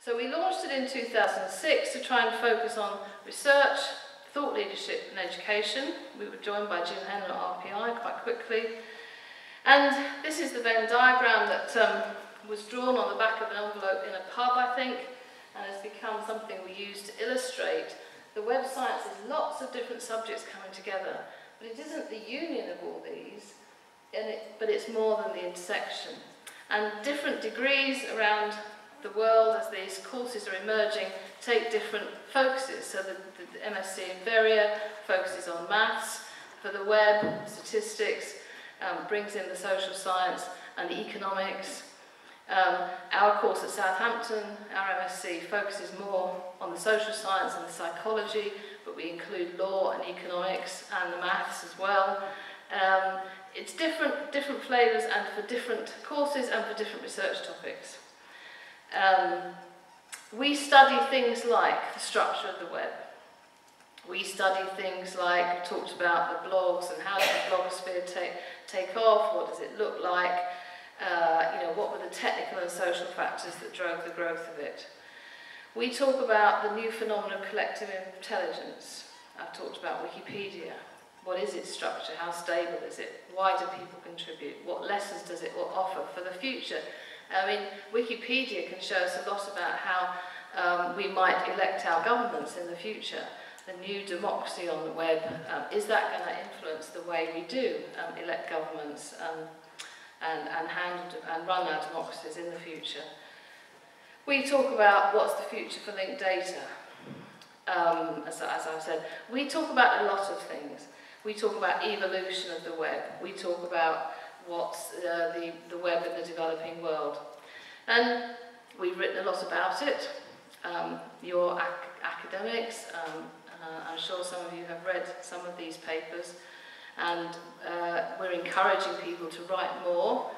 So we launched it in 2006 to try and focus on research, thought leadership and education. We were joined by Jim Henry at RPI quite quickly. And this is the Venn diagram that was drawn on the back of an envelope in a pub, I think, and has become something we use to illustrate the web science is lots of different subjects coming together, but it isn't the union of all these, but it's more than the intersection. And different degrees around the world, as these courses are emerging, take different focuses. So the MSc in Veria focuses on maths. For the web, statistics, brings in the social science and the economics. Our course at Southampton, our MSc, focuses more on the social science and the psychology, but we include law and economics and the maths as well. It's different flavours and for different courses and for different research topics. We study things like the structure of the web. We study things like, we talked about the blogs and how does the blogosphere take off, what does it look like, what were the technical and social factors that drove the growth of it. We talk about the new phenomenon of collective intelligence. I've talked about Wikipedia. What is its structure? How stable is it? Why do people contribute? What lessons does it offer for the future? I mean, Wikipedia can show us a lot about how we might elect our governments in the future. The new democracy on the web, is that going to influence the way we do elect governments and run our democracies in the future? We talk about what's the future for linked data. As I've said, we talk about a lot of things. We talk about evolution of the web. We talk about what's the web in the developing world. And we've written a lot about it. Your academics, I'm sure some of you have read some of these papers, and we're encouraging people to write more.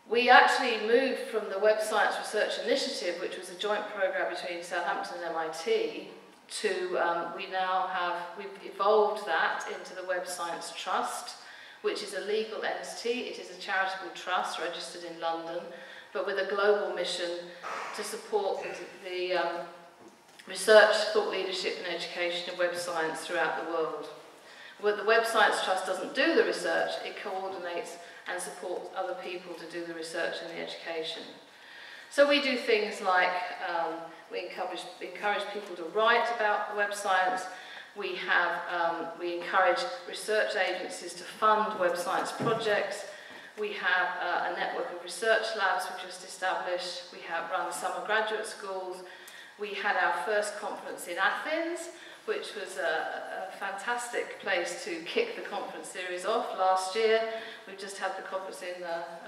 We actually moved from the Web Science Research Initiative, which was a joint program between Southampton and MIT, to we've evolved that into the Web Science Trust, which is a legal entity. It is a charitable trust registered in London, but with a global mission to support the research, thought leadership and education in web science throughout the world. But the Web Science Trust doesn't do the research, it coordinates and supports other people to do the research and the education. So we do things like, we encourage people to write about web science. We encourage research agencies to fund web science projects. We have a network of research labs we've just established. We have run summer graduate schools. We had our first conference in Athens, which was a fantastic place to kick the conference series off last year. We've just had the conference in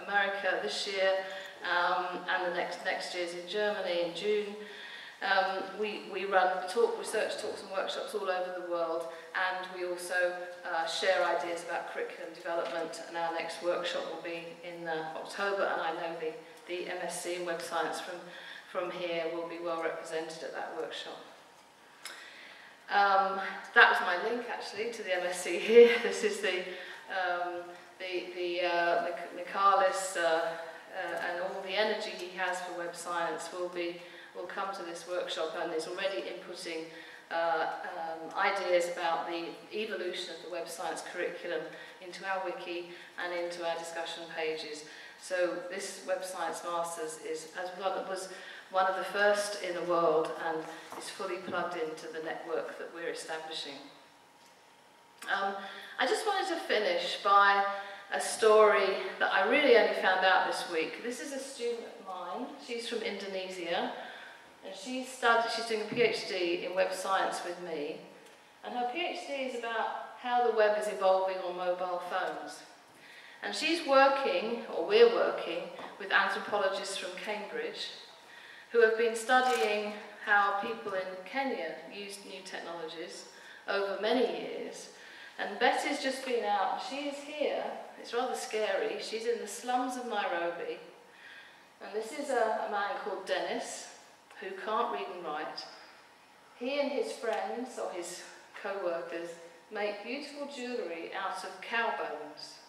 America this year, and the next year's in Germany in June. We run research talks and workshops all over the world, and we also share ideas about curriculum development, and our next workshop will be in October, and I know the MSc in Web Science from here will be well represented at that workshop. That was my link actually to the MSc here. This is the Michalis and all the energy he has for web science will come to this workshop, and is already inputting ideas about the evolution of the web science curriculum into our wiki and into our discussion pages. So this Web Science Masters was one of the first in the world and is fully plugged into the network that we're establishing. I just wanted to finish by a story that I really only found out this week. This is a student of mine. She's from Indonesia, and she's doing a PhD in web science with me. And her PhD is about how the web is evolving on mobile phones. And she's working, or we're working, with anthropologists from Cambridge who have been studying how people in Kenya used new technologies over many years. And Betty's just been out, she is here, it's rather scary, she's in the slums of Nairobi, and this is a man called Dennis, who can't read and write. He and his friends, or his co-workers, make beautiful jewellery out of cow bones.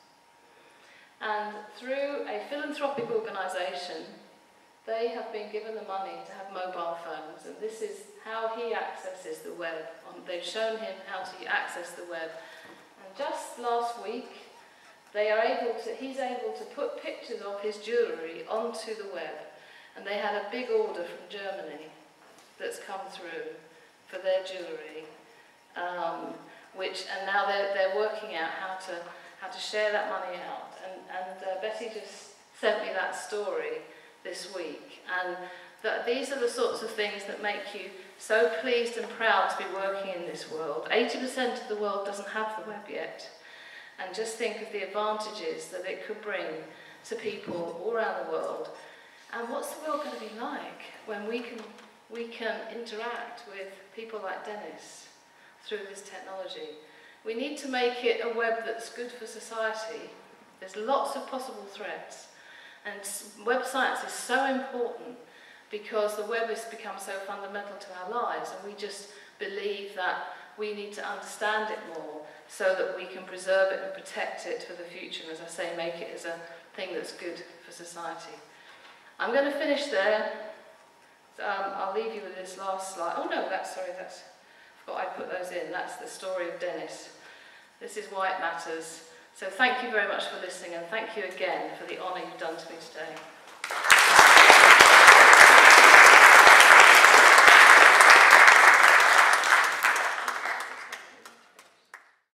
And through a philanthropic organisation, they have been given the money to have mobile phones, and this is how he accesses the web. They've shown him how to access the web. And just last week, he's able to put pictures of his jewellery onto the web. And they had a big order from Germany that's come through for their jewellery, and now they're working out how to share that money out. And Betty just sent me that story this week, and these are the sorts of things that make you so pleased and proud to be working in this world. 80% of the world doesn't have the web yet, and just think of the advantages that it could bring to people all around the world. And what's the world going to be like when we can interact with people like Dennis through this technology? We need to make it a web that's good for society. There's lots of possible threats. And web science is so important because the web has become so fundamental to our lives, and we just believe that we need to understand it more so that we can preserve it and protect it for the future, and as I say, make it as a thing that's good for society. I'm going to finish there. I'll leave you with this last slide. Oh no, I forgot I put those in. That's the story of Dennis. This is why it matters. So thank you very much for listening, and thank you again for the honour you've done to me today.